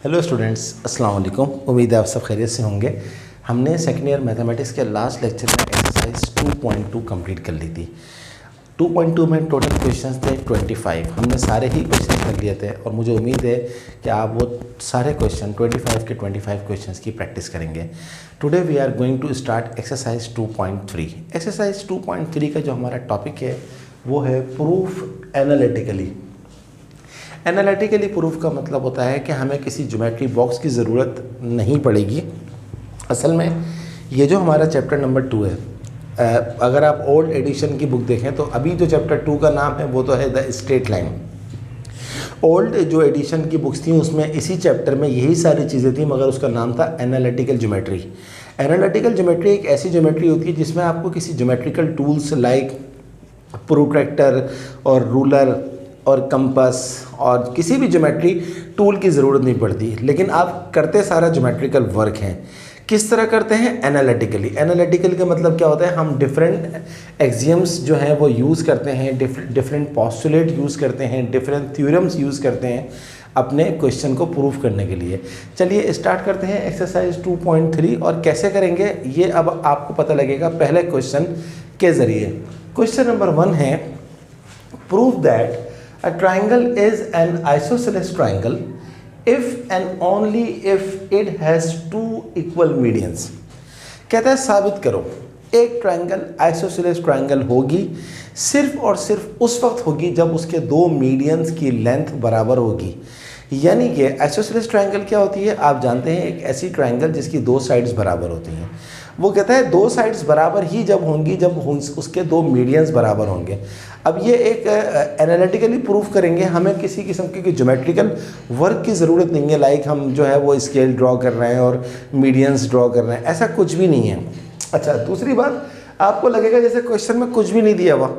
Hello students, अस्सलाम वालेकुम। उम्मीद है आप सब खैरियत से होंगे। हमने सेकेंड ईयर मैथमेटिक्स के लास्ट लेक्चर में एक्सरसाइज 2.2 कंप्लीट कर ली थी। 2.2 में टोटल क्वेश्चंस थे 25। हमने सारे ही क्वेश्चंस कर लिए थे और मुझे उम्मीद है कि आप वो सारे क्वेश्चन 25 के 25 क्वेश्चंस की प्रैक्टिस करेंगे। Today we are going to start exercise 2.3। Exercise 2.3 का जो हमारा टॉपिक है वो है प्रूफ एनालिटिकली। एनालिटिकली प्रूफ का मतलब होता है कि हमें किसी ज्योमेट्री बॉक्स की ज़रूरत नहीं पड़ेगी। असल में ये जो हमारा चैप्टर नंबर 2 है, अगर आप ओल्ड एडिशन की बुक देखें तो अभी जो चैप्टर 2 का नाम है वो तो है द स्ट्रेट लाइन। ओल्ड जो एडिशन की बुक्स थी उसमें इसी चैप्टर में यही सारी चीज़ें थी, मगर उसका नाम था एनालिटिकल ज्योमेट्री। एनालिटिकल ज्योमेट्री एक ऐसी ज्योमेट्री होती है जिसमें आपको किसी ज्योमेट्रिकल टूल्स लाइक प्रोट्रैक्टर और रूलर और कंपास और किसी भी ज्योमेट्री टूल की ज़रूरत नहीं पड़ती, लेकिन आप करते सारा ज्योमेट्रिकल वर्क हैं। किस तरह करते हैं? एनालिटिकली। एनालिटिकल का मतलब क्या होता है? हम डिफरेंट एक्सियम्स जो हैं वो यूज़ करते हैं, डिफरेंट पोस्टुलेट यूज़ करते हैं, डिफरेंट थ्योरम्स यूज़ करते हैं अपने क्वेश्चन को प्रूफ करने के लिए। चलिए स्टार्ट करते हैं एक्सरसाइज 2.3। और कैसे करेंगे ये अब आपको पता लगेगा पहले क्वेश्चन के ज़रिए। क्वेश्चन नंबर 1 है, prove that a triangle is an isosceles triangle if and only if it has two equal medians। कहता है साबित करो एक ट्रायंगल आइसोसेलेस ट्रायंगल होगी सिर्फ और सिर्फ उस वक्त होगी जब उसके दो मीडियंस की लेंथ बराबर होगी। यानी कि आइसोसेलेस ट्रायंगल क्या होती है? आप जानते हैं एक ऐसी ट्रायंगल जिसकी दो साइड्स बराबर होती हैं। वो कहता है दो साइड्स बराबर ही जब होंगी जब उसके दो मीडियंस बराबर होंगे। अब ये एक एनालिटिकली प्रूफ करेंगे, हमें किसी किस्म की ज्योमेट्रिकल वर्क की ज़रूरत नहीं है, लाइक हम जो है वो स्केल ड्रॉ कर रहे हैं और मीडियंस ड्रॉ कर रहे हैं, ऐसा कुछ भी नहीं है। अच्छा, दूसरी बात, आपको लगेगा जैसे क्वेश्चन में कुछ भी नहीं दिया हुआ।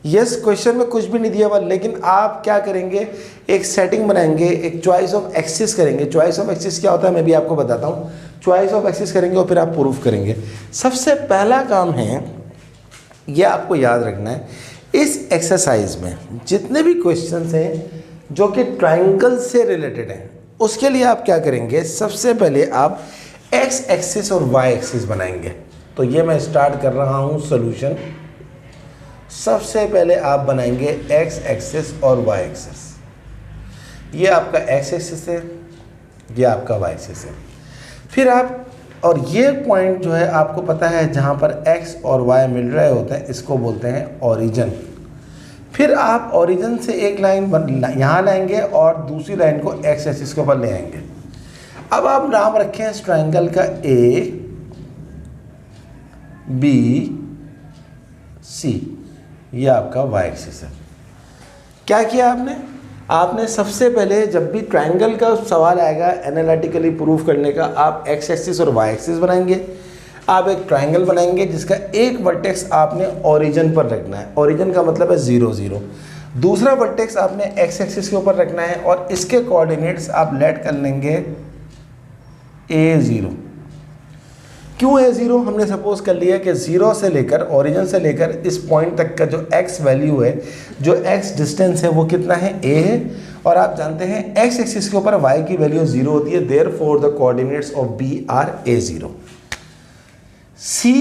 यस, क्वेश्चन में कुछ भी नहीं दिया हुआ, लेकिन आप क्या करेंगे, एक सेटिंग बनाएंगे, एक चॉइस ऑफ एक्सिस करेंगे। चॉइस ऑफ एक्सिस क्या होता है मैं भी आपको बताता हूँ। चॉइस ऑफ एक्सिस करेंगे और फिर आप प्रूफ करेंगे। सबसे पहला काम है, ये आपको याद रखना है, इस एक्सरसाइज में जितने भी क्वेश्चंस हैं जो कि ट्रायंगल से रिलेटेड हैं, उसके लिए आप क्या करेंगे, सबसे पहले आप एक्स एक्सिस और वाई एक्सिस बनाएंगे। तो ये मैं स्टार्ट कर रहा हूँ सॉल्यूशन। सबसे पहले आप बनाएंगे एक्स एक्सिस और वाई एक्सिस। ये आपका एक्स एक्सिस है, ये आपका वाई एक्सिस है। फिर आप, और ये पॉइंट जो है आपको पता है जहाँ पर x और y मिल रहे होते हैं, इसको बोलते हैं ओरिजिन। फिर आप ओरिजिन से एक लाइन यहाँ लाएंगे और दूसरी लाइन को x एक्सिस के ऊपर ले आएंगे। अब आप नाम रखें इस ट्रायंगल का A B C, ये आपका y एक्सिस है। क्या किया आपने सबसे पहले जब भी ट्रायंगल का सवाल आएगा एनालिटिकली प्रूफ करने का, आप एक्स एक्सिस और वाई एक्सिस बनाएंगे। आप एक ट्रायंगल बनाएंगे जिसका एक वर्टेक्स आपने ओरिजिन पर रखना है, ओरिजिन का मतलब है 0 0। दूसरा वर्टेक्स आपने एक्स एक्सिस के ऊपर रखना है और इसके कोऑर्डिनेट्स आप लेट कर लेंगे A0। क्यों A0? हमने सपोज कर लिया कि 0 से लेकर, ओरिजिन से लेकर इस पॉइंट तक का जो x वैल्यू है, जो x डिस्टेंस है वो कितना है? A है। और आप जानते हैं x एक्सिस के ऊपर y की वैल्यू 0 होती है, therefore the coordinates of B are A0। C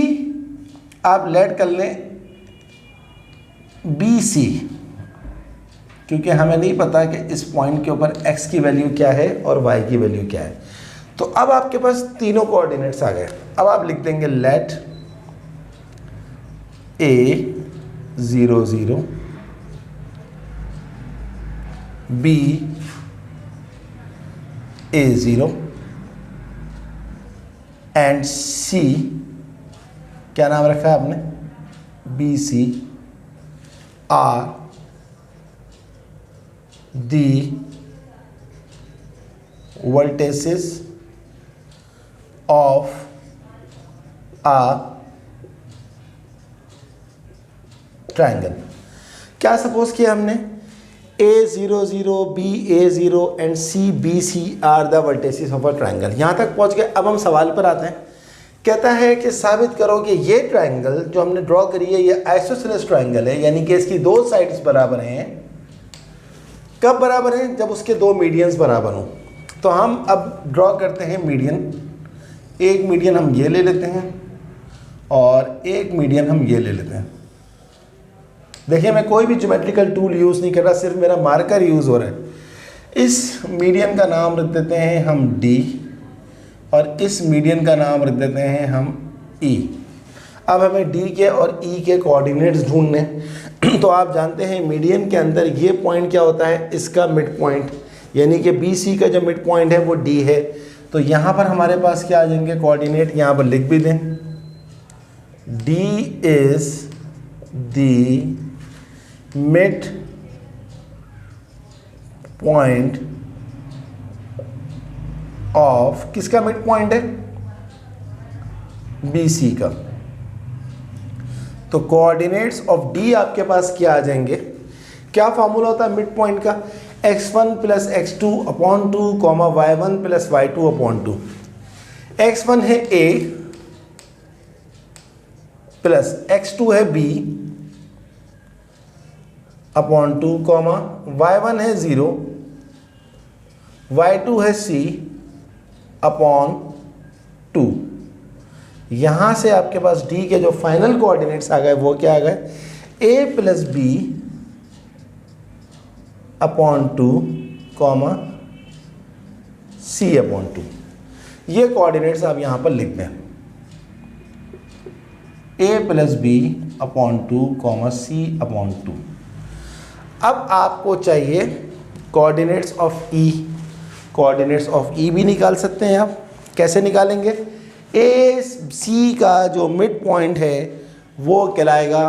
आप लेट कर लें BC, क्योंकि हमें नहीं पता कि इस पॉइंट के ऊपर x की वैल्यू क्या है और y की वैल्यू क्या है। तो अब आपके पास तीनों कोऑर्डिनेट्स आ गए। अब आप लिख देंगे late A0 0 B A0 and C, क्या नाम रखा है आपने? BC are the vertices of a triangle। क्या सपोज किया हमने? A0 0 B A0 and C B C are the vertices of a triangle. यहाँ तक पहुँच गए। अब हम सवाल पर आते हैं। कहता है कि साबित करो कि ये ट्रायंगल जो हमने ड्रॉ करी है ये आइसोसेलेस ट्रायंगल है, यानी कि इसकी दो साइड्स बराबर हैं। कब बराबर हैं? जब उसके दो मीडियंस बराबर हों। तो हम अब ड्रॉ करते हैं मीडियन। एक मीडियन हम ये ले लेते हैं और एक मीडियन हम ये ले लेते हैं। देखिए मैं कोई भी ज्योमेट्रिकल टूल यूज़ नहीं कर रहा, सिर्फ मेरा मार्कर यूज़ हो रहा है। इस मीडियन का नाम रख देते हैं हम D और इस मीडियन का नाम रख देते हैं हम E। अब हमें D के और E के कोऑर्डिनेट्स ढूंढने तो आप जानते हैं मीडियन के अंदर ये पॉइंट क्या होता है, इसका मिड पॉइंट, यानी कि BC का जो मिड पॉइंट है वो D है। तो यहाँ पर हमारे पास क्या आ जाएंगे कोऑर्डिनेट, यहाँ पर लिख भी दें D is the mid point of, किसका मिड पॉइंट है, BC का। तो कोऑर्डिनेट्स ऑफ D आपके पास क्या आ जाएंगे, क्या फॉर्मूला होता है मिड पॉइंट का, x1 plus x2 upon 2 comma y1 plus y2 upon 2। x1 है A प्लस x2 है B अपॉन 2 कॉमा y1 है 0, y2 है C अपॉन 2। यहाँ से आपके पास D के जो फाइनल कोऑर्डिनेट्स आ गए वो क्या आ गए, A plus B upon 2 comma C upon 2। ये कोऑर्डिनेट्स आप यहाँ पर लिख दें, A plus B upon 2 comma C upon 2। अब आपको चाहिए coordinates of E। Coordinates of E भी निकाल सकते हैं आप। कैसे निकालेंगे, ए सी का जो मिड पॉइंट है वो कहलाएगा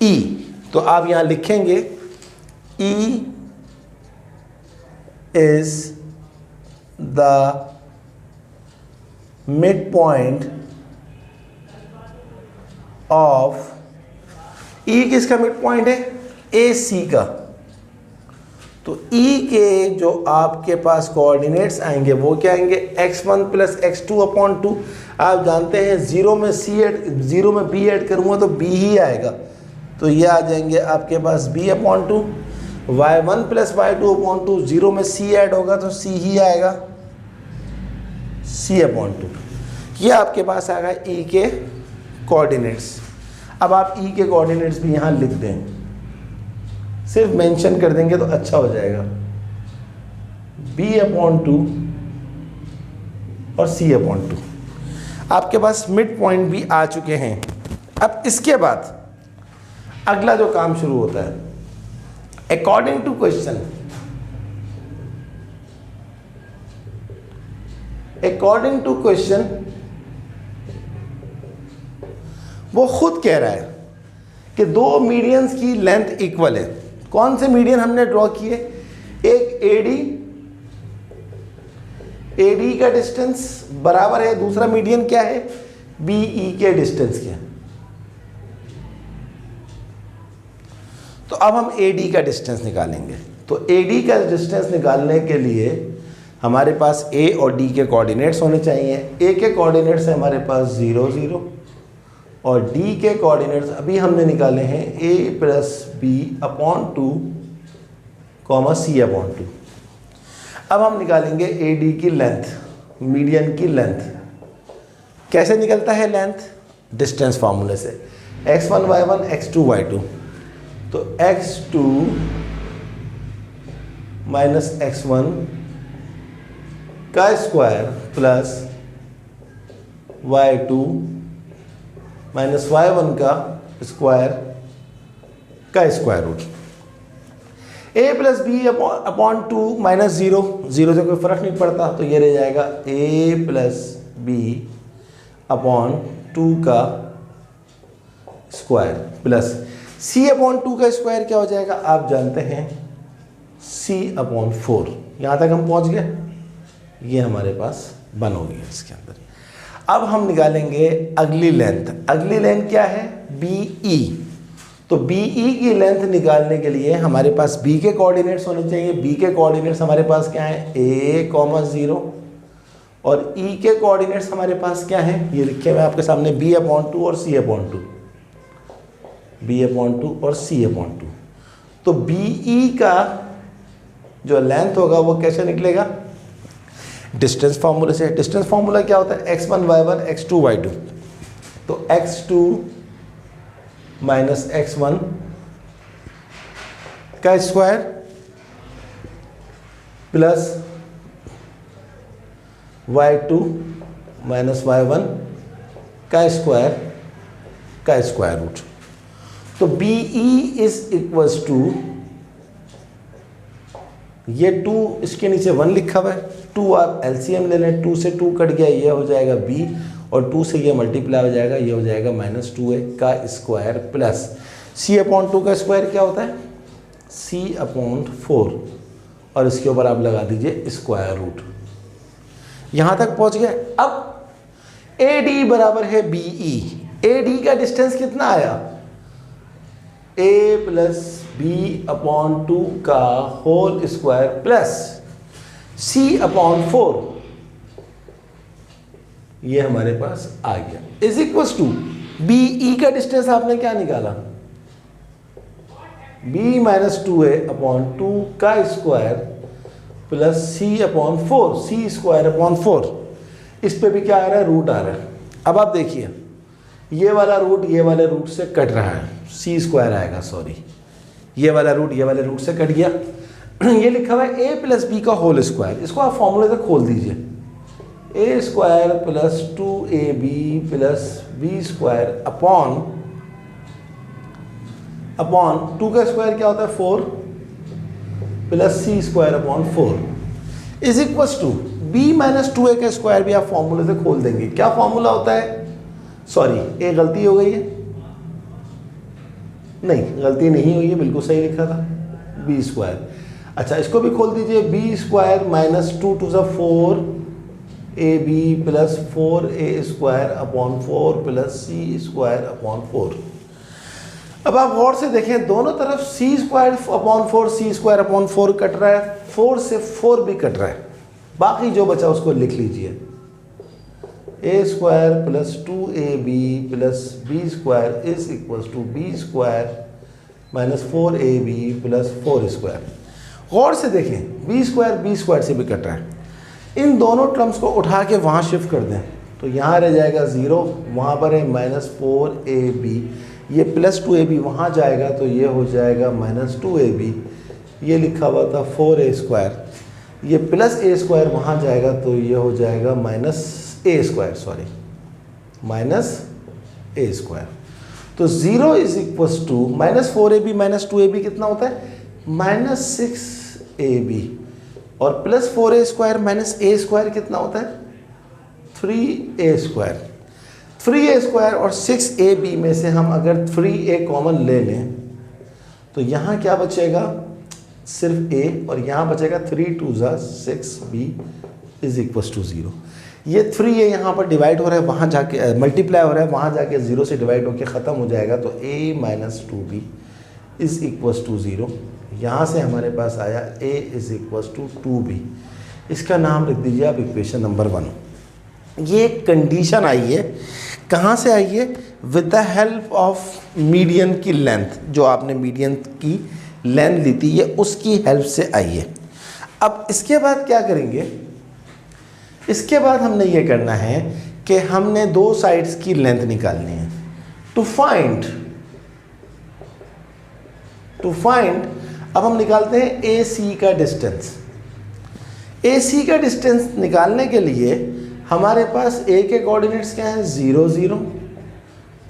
E। तो आप यहाँ लिखेंगे E is the mid point of, E किसका मिड पॉइंट है, AC का। तो E के जो आपके पास कोऑर्डिनेट्स आएंगे वो क्या आएंगे, x1 प्लस x2 अपॉन 2। आप जानते हैं ज़ीरो में B ऐड करूँगा तो B ही आएगा, तो ये आ जाएंगे आपके पास B upon 2। y1 plus y2 upon 2, zero में C ऐड होगा तो C ही आएगा, C अपॉन 2। ये आपके पास आ गया E के कोऑर्डिनेट्स। अब आप E के कोऑर्डिनेट्स भी यहाँ लिख दें, सिर्फ मेंशन कर देंगे तो अच्छा हो जाएगा, B अपॉन 2 और C अपॉन 2। आपके पास मिड पॉइंट भी आ चुके हैं। अब इसके बाद अगला जो काम शुरू होता है, according to question, according to question वो खुद कह रहा है कि दो मीडियंस की लेंथ इक्वल है। कौन से मीडियन हमने ड्रॉ किए, एक AD का डिस्टेंस बराबर है, दूसरा मीडियन क्या है, BE के डिस्टेंस के। तो अब हम AD का डिस्टेंस निकालेंगे। तो AD का डिस्टेंस निकालने के लिए हमारे पास A और D के कोऑर्डिनेट्स होने चाहिए। A के कोऑर्डिनेट्स है हमारे पास 0 0 और D के कोऑर्डिनेट्स अभी हमने निकाले हैं A plus B upon 2 comma C upon 2। अब हम निकालेंगे AD की लेंथ, मीडियन की लेंथ। कैसे निकलता है लेंथ, डिस्टेंस फार्मूले से, x1 y1 x2 y2। तो x2 माइनस x1 का square plus y2 minus y1 का स्क्वायर का square root. a plus B upon 2 minus 0, 0 से कोई फर्क नहीं पड़ता, तो ये रह जाएगा a प्लस बी अपॉन 2 का स्क्वायर प्लस c अपॉन 2 का स्क्वायर क्या हो जाएगा, आप जानते हैं c अपॉन 4। यहाँ तक हम पहुँच गए, ये हमारे पास बन हो गया इसके अंदर। अब हम निकालेंगे अगली लेंथ। अगली लेंथ क्या है, BE। तो BE की लेंथ निकालने के लिए हमारे पास B के कोऑर्डिनेट्स होने चाहिए। B के कोऑर्डिनेट्स हमारे पास क्या है, A, 0 और E के कोऑर्डिनेट्स हमारे पास क्या है, ये लिखे हुए आपके सामने B अपॉन 2 और C अपॉन 2, B अपॉन 2 और C अपॉन 2। तो BE का जो लेंथ होगा वो कैसे निकलेगा, डिस्टेंस फार्मूले से। डिस्टेंस फार्मूला क्या होता है, x1 y1 x2 y2, तो x2 माइनस x1 का square plus y2 minus y1 का स्क्वायर रूट। तो BE इज इक्वल्स टू, ये 2 इसके नीचे 1 लिखा हुआ है, 2 आप एलसीएम ले लें, 2 से 2 कट गया, ये हो जाएगा B, और 2 से ये मल्टीप्लाई हो जाएगा, ये हो जाएगा -2a का स्क्वायर प्लस c/2 का स्क्वायर क्या होता है, c/4, और इसके ऊपर आप लगा दीजिए स्क्वायर रूट। यहां तक पहुंच गए। अब AD बराबर है BE, AD का डिस्टेंस कितना आया, a प्लस b/2 का होल स्क्वायर प्लस c/4, ये हमारे पास आ गया, इज इक्वल टू BE का डिस्टेंस आपने क्या निकाला, b माइनस 2a/2 का स्क्वायर प्लस c/4, c²/4, इस पे भी क्या आ रहा है, रूट आ रहा है। अब आप देखिए ये वाला रूट ये वाले रूट से कट रहा है, c² आएगा, सॉरी ये वाला रूट ये वाले रूट से कट गया। ये लिखा हुआ है a प्लस बी का होल स्क्वायर, इसको आप फॉर्मूले से खोल दीजिए, a² plus 2ab plus b² upon 2 का स्क्वायर क्या होता है 4 plus c²/4 is equal to b minus 2a का स्क्वायर भी आप फॉर्मूले से खोल देंगे। क्या फॉर्मूला होता है, सॉरी एक गलती हो गई है, नहीं गलती नहीं हुई है, बिल्कुल सही लिखा था b²। अच्छा इसको भी खोल दीजिए, b² minus 2 to the 4ab plus 4a²/4 plus c²/4। अब आप गौर से देखें, दोनों तरफ c²/4 c²/4 कट रहा है, 4 से 4 भी कट रहा है, बाकी जो बचा उसको लिख लीजिए, a² plus 2ab plus b² is equal to b² minus 4ab plus 4²। गौर से देखें b² से भी कट रहा है, इन दोनों टर्म्स को उठा के वहाँ शिफ्ट कर दें तो यहाँ रह जाएगा 0, वहाँ पर है -4ab, ये प्लस 2ab वहाँ जाएगा तो ये हो जाएगा -2ab, ये लिखा हुआ था 4a², ये प्लस a² वहाँ जाएगा तो ये हो जाएगा -a², सॉरी -a²। तो 0 is equal to -4ab minus 2ab कितना होता है, -6ab, और प्लस 4a² माइनस a² कितना होता है 3a²। 3a² और 6ab में से हम अगर 3a कॉमन ले लें तो यहाँ क्या बचेगा, सिर्फ a, और यहाँ बचेगा 3 2 6b इज इक्वल टू 0। ये 3a यहाँ पर डिवाइड हो रहा है, वहाँ जाके मल्टीप्लाई हो रहा है, वहाँ जाके 0 से डिवाइड होकर ख़त्म हो जाएगा, तो a minus 2b is equal to 0। यहाँ से हमारे पास आया a is equal to 2b, इसका नाम लिख दीजिए आप इक्वेशन नंबर 1। ये एक कंडीशन आई है, कहाँ से आई है, with the help of median की लेंथ, जो आपने मीडियन की लेंथ ली थी ये उसकी हेल्प से आई है। अब इसके बाद क्या करेंगे, इसके बाद हमने ये करना है कि हमने दो साइड्स की लेंथ निकालनी है। टू फाइंड अब हम निकालते हैं AC का डिस्टेंस। AC का डिस्टेंस निकालने के लिए हमारे पास A के कोऑर्डिनेट्स क्या हैं 0 0,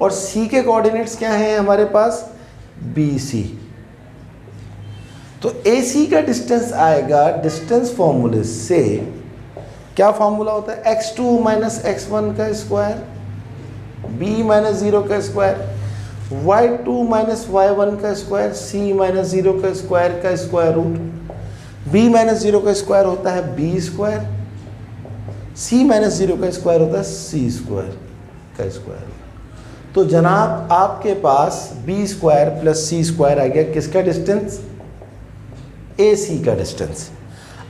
और C के कोऑर्डिनेट्स क्या हैं हमारे पास BC। तो AC का डिस्टेंस आएगा डिस्टेंस फॉर्मूले से, क्या फॉर्मूला होता है, x2 माइनस x1 का स्क्वायर, b माइनस 0 का स्क्वायर, y2 माइनस y1 का स्क्वायर, c माइनस 0 का स्क्वायर रूट, b माइनस 0 का स्क्वायर होता है b², c माइनस 0 का स्क्वायर होता है c² का स्क्वायर। तो जनाब आपके पास b² प्लस c² आ गया, किसका डिस्टेंस, AC का डिस्टेंस।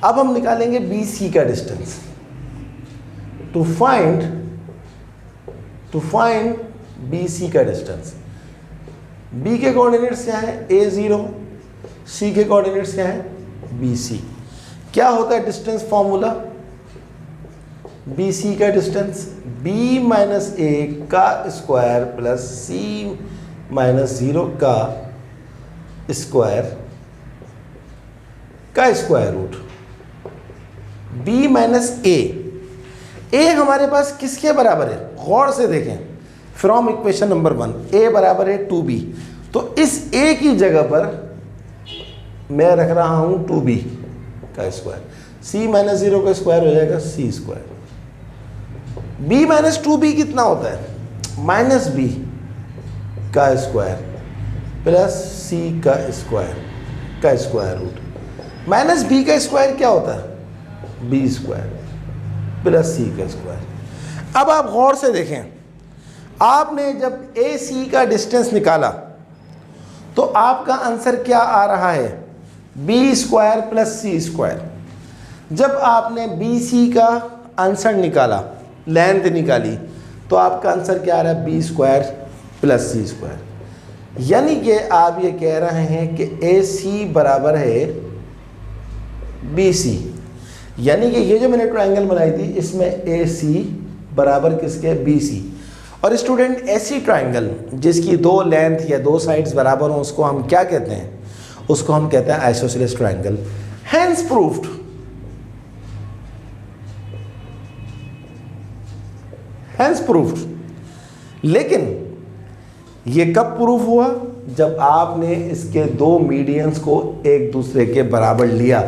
अब हम निकालेंगे BC का डिस्टेंस। टू फाइंड BC का डिस्टेंस, B के कोऑर्डिनेट्स क्या है A0, C के कोऑर्डिनेट्स क्या है BC। क्या होता है डिस्टेंस फॉर्मूला? बी सी का डिस्टेंस b माइनस ए का स्क्वायर प्लस c माइनस 0 का स्क्वायर का स्क्वायर रूट। b माइनस ए हमारे पास किसके बराबर है? गौर से देखें, फ्रॉम इक्वेशन नंबर 1 a बराबर है 2b, तो इस a की जगह पर मैं रख रहा हूं 2b का स्क्वायर, c माइनस 0 का स्क्वायर हो जाएगा c square. b minus 2b कितना होता है? माइनस b का स्क्वायर प्लस c का स्क्वायर रूट। माइनस b का स्क्वायर क्या होता है? b स्क्वायर प्लस c का स्क्वायर। अब आप गौर से देखें, आपने जब AC का डिस्टेंस निकाला तो आपका आंसर क्या आ रहा है? b square plus c square. जब आपने BC का आंसर निकाला, लेंथ निकाली, तो आपका आंसर क्या आ रहा है? b square plus c square. यानी कि आप ये कह रहे हैं कि AC बराबर है BC। यानी कि ये जो मैंने ट्रायंगल बनाई थी इसमें AC बराबर किसके? BC। और स्टूडेंट, ऐसी ट्रायंगल जिसकी दो लेंथ या दो साइड्स बराबर हों उसको हम क्या कहते हैं? उसको हम कहते हैं isosceles triangle. Hence proved. Hence proved. लेकिन ये कब प्रूफ हुआ? जब आपने इसके दो मीडियंस को एक दूसरे के बराबर लिया।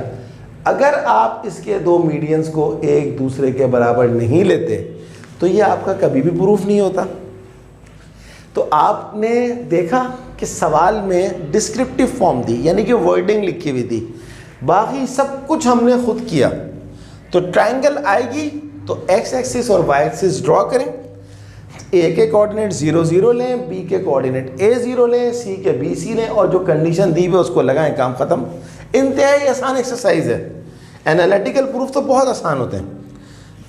अगर आप इसके दो मीडियंस को एक दूसरे के बराबर नहीं लेते तो ये आपका कभी भी प्रूफ नहीं होता। तो आपने देखा कि सवाल में डिस्क्रिप्टिव फॉर्म थी, यानी कि वर्डिंग लिखी हुई थी, बाकी सब कुछ हमने खुद किया। तो ट्रायंगल आएगी तो एक्स एक्सिस और वाई एक्सिस ड्रॉ करें, ए के कोऑर्डिनेट 0 0 लें, बी के कोऑर्डिनेट a 0 लें, सी के b c लें और जो कंडीशन दी हुई है उसको लगाएं, काम ख़त्म। इंतहाई आसान एक्सरसाइज है। एनालिटिकल प्रूफ तो बहुत आसान होते हैं।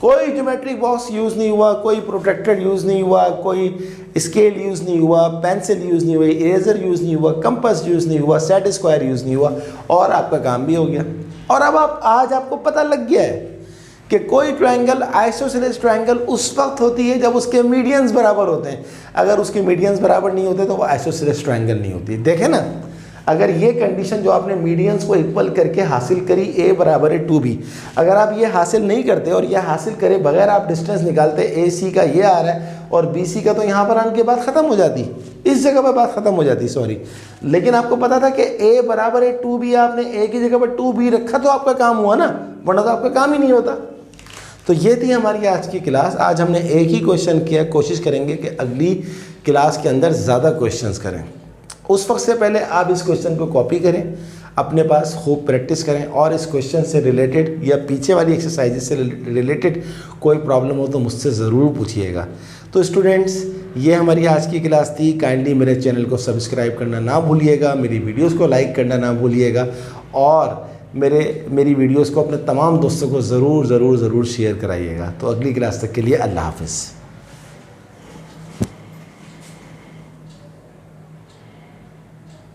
कोई ज्योमेट्रिक बॉक्स यूज़ नहीं हुआ, कोई प्रोटेक्टर यूज़ नहीं हुआ, कोई स्केल यूज़ नहीं हुआ, पेंसिल यूज़ नहीं हुई, इरेजर यूज़ नहीं हुआ, कंपास यूज़ नहीं हुआ, सेट स्क्वायर यूज़ नहीं हुआ और आपका काम भी हो गया। और अब आज आपको पता लग गया है कि कोई ट्रायंगल आइसोसेलेस ट्रायंगल उस वक्त होती है जब उसके मीडियंस बराबर होते हैं। अगर उसके मीडियंस बराबर नहीं होते तो वो आइसोसेलेस ट्रायंगल नहीं होती। देखें ना, अगर ये कंडीशन जो आपने मीडियंस को इक्वल करके हासिल करी, a बराबर है 2b, अगर आप ये हासिल नहीं करते और ये हासिल करे बगैर आप डिस्टेंस निकालते, AC का ये आ रहा है और BC का, तो यहाँ पर आने के बाद ख़त्म हो जाती, इस जगह पर बात ख़त्म हो जाती, सॉरी। लेकिन आपको पता था कि a बराबर है 2b, आपने a की जगह पर 2b रखा तो आपका काम हुआ ना, वरना तो आपका काम ही नहीं होता। तो ये थी हमारी आज की क्लास। आज हमने एक ही क्वेश्चन किया, कोशिश करेंगे कि अगली क्लास के अंदर ज़्यादा क्वेश्चंस करें। उस वक्त से पहले आप इस क्वेश्चन को कॉपी करें, अपने पास खूब प्रैक्टिस करें और इस क्वेश्चन से रिलेटेड या पीछे वाली एक्सरसाइजेस से रिलेटेड कोई प्रॉब्लम हो तो मुझसे ज़रूर पूछिएगा। तो स्टूडेंट्स, ये हमारी आज की क्लास थी। काइंडली मेरे चैनल को सब्सक्राइब करना ना भूलिएगा, मेरी वीडियोज़ को लाइक करना ना भूलिएगा और मेरी वीडियोज़ को अपने तमाम दोस्तों को ज़रूर शेयर कराइएगा। तो अगली क्लास तक के लिए अल्लाह हाफ़िज़।